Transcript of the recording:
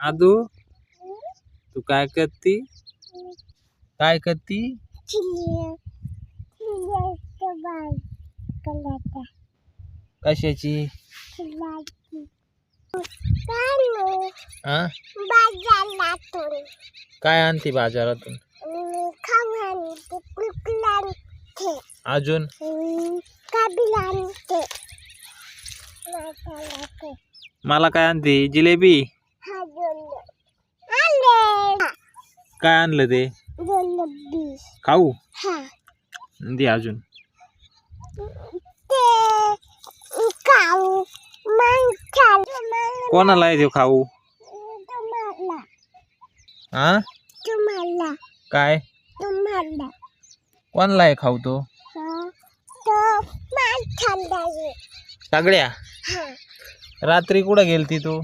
आदू तू काय करती? काय करती? कशाची? काय आणते बाजारातून? अजून मला काय आणते? जिलेबी. काय आणलं ते? खाऊ दे अजून. कोणाला आहे ते खाऊ? हा काय कोणाला आहे खाऊ तो? सगळ्या रात्री कुठं गेलती तू?